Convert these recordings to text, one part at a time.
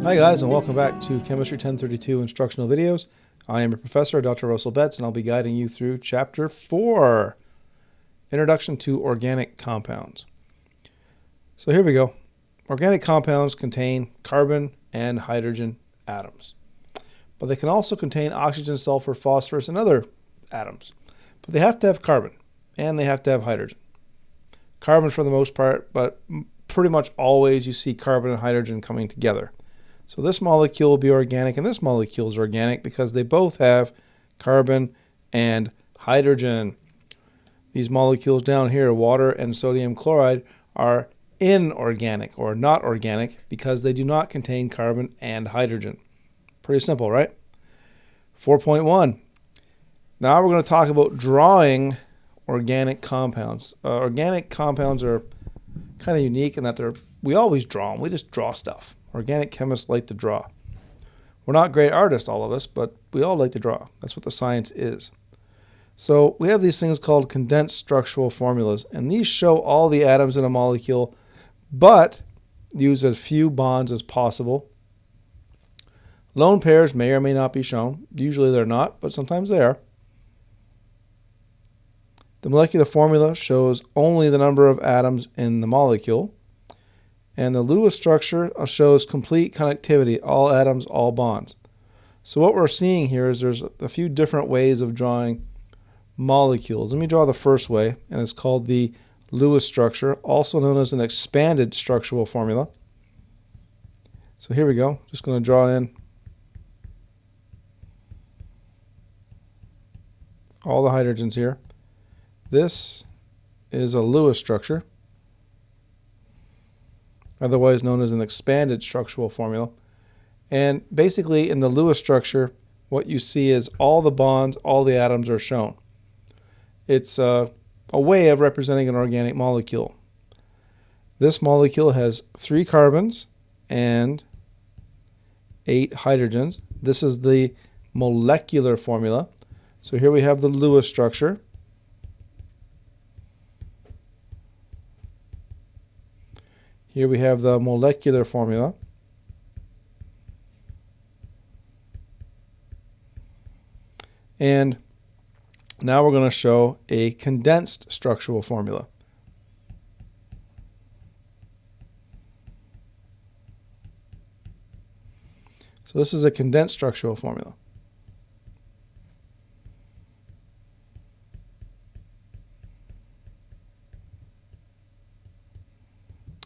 Hi guys, and welcome back to Chemistry 1032 instructional videos. I am your professor, Dr. Russell Betts, and I'll be guiding you through Chapter 4, Introduction to Organic Compounds. So here we go. Organic compounds contain carbon and hydrogen atoms, but they can also contain oxygen, sulfur, phosphorus, and other atoms. But they have to have carbon, and they have to have hydrogen. Carbon for the most part, but pretty much always you see carbon and hydrogen coming together. So this molecule will be organic and this molecule is organic because they both have carbon and hydrogen. These molecules down here, water and sodium chloride, are inorganic or not organic because they do not contain carbon and hydrogen. Pretty simple, right? 4.1. Now we're going to talk about drawing organic compounds. Organic compounds are kind of unique in that we always draw them. We just draw stuff. Organic chemists like to draw. We're not great artists, all of us, but we all like to draw. That's what the science is. So we have these things called condensed structural formulas, and these show all the atoms in a molecule, but use as few bonds as possible. Lone pairs may or may not be shown. Usually they're not, but sometimes they are. The molecular formula shows only the number of atoms in the molecule. And the Lewis structure shows complete connectivity, all atoms, all bonds. So what we're seeing here is there's a few different ways of drawing molecules. Let me draw the first way, and it's called the Lewis structure, also known as an expanded structural formula. So here we go. Just going to draw in all the hydrogens here. This is a Lewis structure, otherwise known as an expanded structural formula. And basically in the Lewis structure, what you see is all the bonds, all the atoms are shown. It's a way of representing an organic molecule. This molecule has 3 carbons and 8 hydrogens. This is the molecular formula. So here we have the Lewis structure. Here we have the molecular formula. And now we're going to show a condensed structural formula. So this is a condensed structural formula.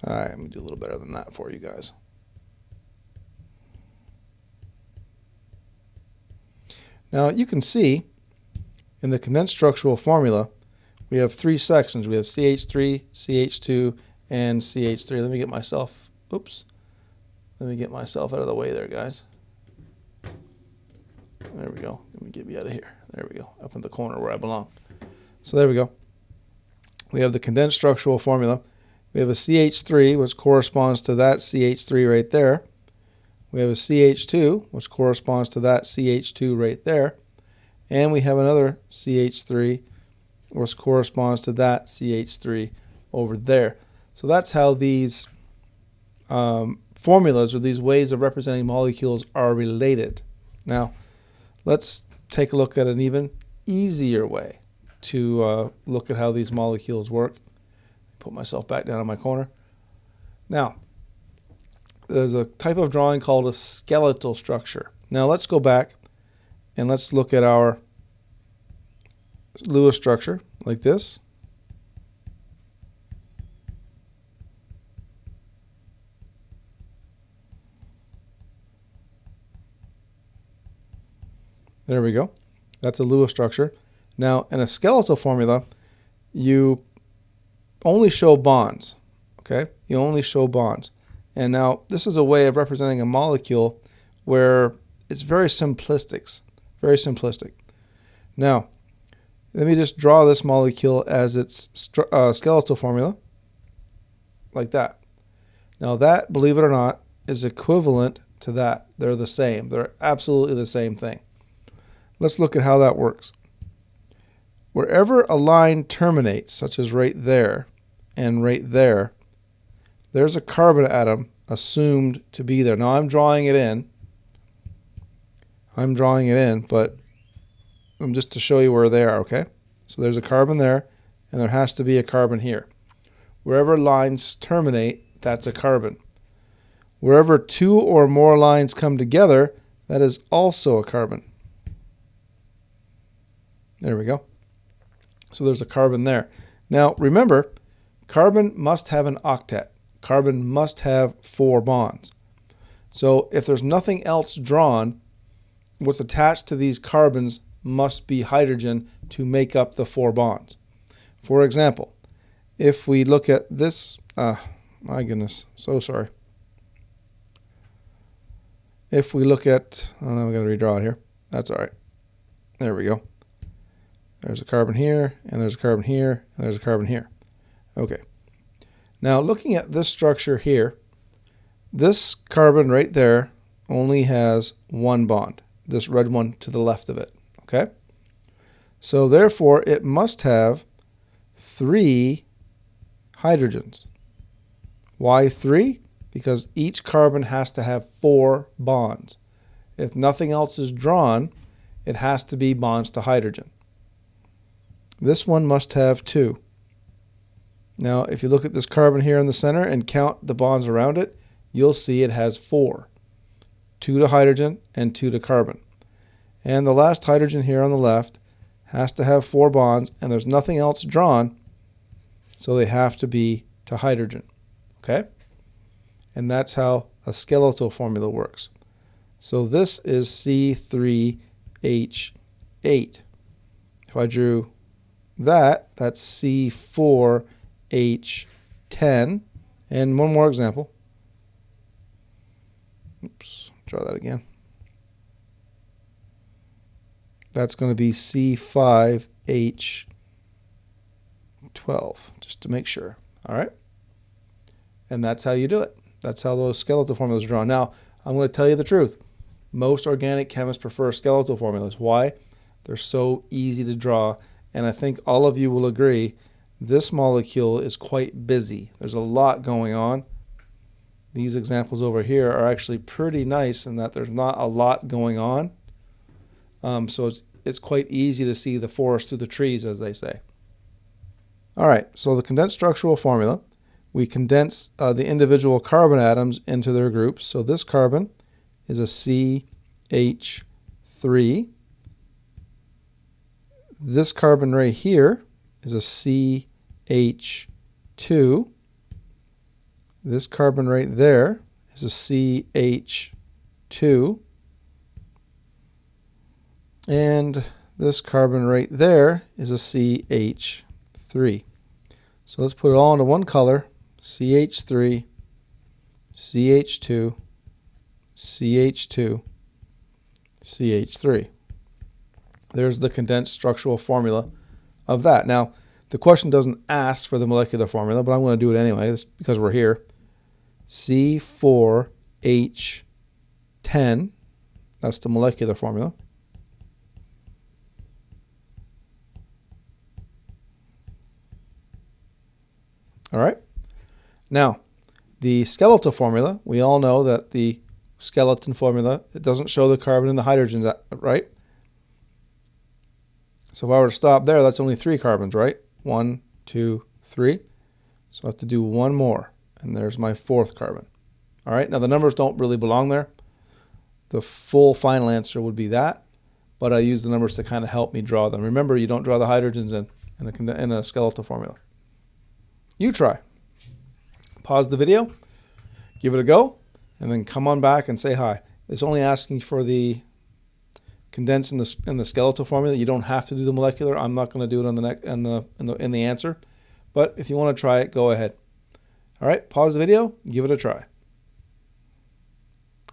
All right, let me do a little better than that for you guys. Now you can see in the condensed structural formula, we have 3 sections. We have CH3, CH2, and CH3. Let me get myself out of the way there, guys. There we go. Let me get me out of here. There we go, up in the corner where I belong. So there we go. We have the condensed structural formula. We have a CH3, which corresponds to that CH3 right there. We have a CH2, which corresponds to that CH2 right there. And we have another CH3, which corresponds to that CH3 over there. So that's how these formulas or these ways of representing molecules are related. Now, let's take a look at an even easier way to look at how these molecules work. Put myself back down in my corner. Now, there's a type of drawing called a skeletal structure. Now let's go back and let's look at our Lewis structure like this. There we go. That's a Lewis structure. Now, in a skeletal formula, you only show bonds, okay? You only show bonds. And now this is a way of representing a molecule where it's very simplistic. Now, let me just draw this molecule as its skeletal formula, like that. Now that, believe it or not, is equivalent to that. They're the same. They're absolutely the same thing. Let's look at how that works. Wherever a line terminates, such as right there and right there, there's a carbon atom assumed to be there. Now I'm drawing it in. But just to show you where they are, okay? So there's a carbon there, and there has to be a carbon here. Wherever lines terminate, that's a carbon. Wherever two or more lines come together, that is also a carbon. There we go. So there's a carbon there. Now remember, carbon must have an octet. Carbon must have 4 bonds. So if there's nothing else drawn, what's attached to these carbons must be hydrogen to make up the 4 bonds. For example, if we look at this, my goodness, so sorry. If we look at, oh, we got to redraw it here. That's all right. There we go. There's a carbon here, and there's a carbon here, and there's a carbon here. Okay. Now looking at this structure here, this carbon right there only has 1 bond, this red one to the left of it. Okay? So therefore it must have 3 hydrogens. Why 3? Because each carbon has to have 4 bonds. If nothing else is drawn, it has to be bonds to hydrogen. This one must have 2. Now, if you look at this carbon here in the center and count the bonds around it, you'll see it has 4. 2 to hydrogen and 2 to carbon. And the last hydrogen here on the left has to have 4 bonds, and there's nothing else drawn, so they have to be to hydrogen. Okay? And that's how a skeletal formula works. So this is C3H8. If I drew that, that's C4H10. And one more example. Oops, draw that again. That's going to be C5H12, just to make sure. All right? And that's how you do it. That's how those skeletal formulas are drawn. Now, I'm going to tell you the truth. Most organic chemists prefer skeletal formulas. Why? They're so easy to draw. And I think all of you will agree, this molecule is quite busy. There's a lot going on. These examples over here are actually pretty nice in that there's not a lot going on. So it's quite easy to see the forest through the trees, as they say. All right, so the condensed structural formula. We condense the individual carbon atoms into their groups. So this carbon is a CH3. This carbon right here is a CH2. This carbon right there is a CH2. And this carbon right there is a CH3. So let's put it all into one color. CH3, CH2, CH2, CH3. There's the condensed structural formula of that. Now, the question doesn't ask for the molecular formula, but I'm going to do it anyway. It's because we're here. C4H10, that's the molecular formula. All right. Now, the skeletal formula, we all know that the skeleton formula, it doesn't show the carbon and the hydrogens, right? So if I were to stop there, that's only 3 carbons, right? 1, 2, 3. So I have to do one more, and there's my 4th carbon. All right, now the numbers don't really belong there. The full final answer would be that, but I use the numbers to kind of help me draw them. Remember, you don't draw the hydrogens in a skeletal formula. You try. Pause the video, give it a go, and then come on back and say hi. It's only asking for the condensed in the skeletal formula. You don't have to do the molecular. I'm not going to do it on in the answer, but if you want to try it, go ahead. All right, pause the video, give it a try.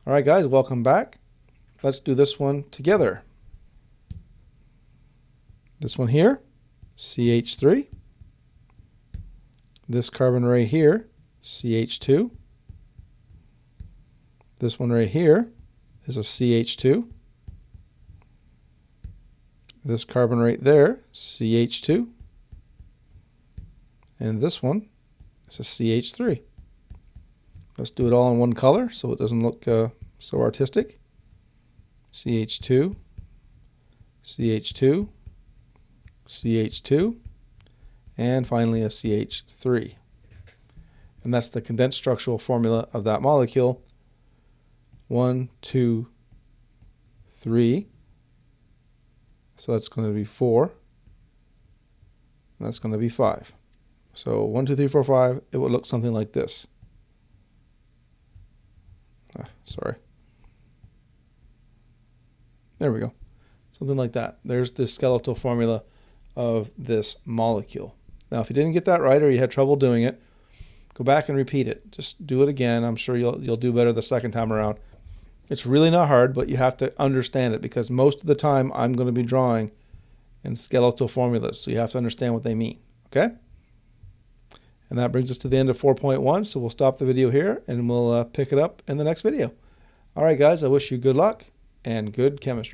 All right, guys, welcome back. Let's do this one together. This one here, CH3. This carbon right here, CH2. This one right here is a CH2. This carbon right there, CH2. And this one is a CH3. Let's do it all in one color so it doesn't look so artistic. CH2, CH2, CH2, and finally a CH3. And that's the condensed structural formula of that molecule. 1, 2, 3. So that's going to be 4. And that's going to be 5. So 1, 2, 3, 4, 5, it would look something like this. Sorry. There we go. Something like that. There's the skeletal formula of this molecule. Now, if you didn't get that right or you had trouble doing it, go back and repeat it. Just do it again. I'm sure you'll do better the second time around. It's really not hard, but you have to understand it because most of the time I'm going to be drawing in skeletal formulas, so you have to understand what they mean. Okay? And that brings us to the end of 4.1, so we'll stop the video here and we'll pick it up in the next video. All right, guys, I wish you good luck and good chemistry.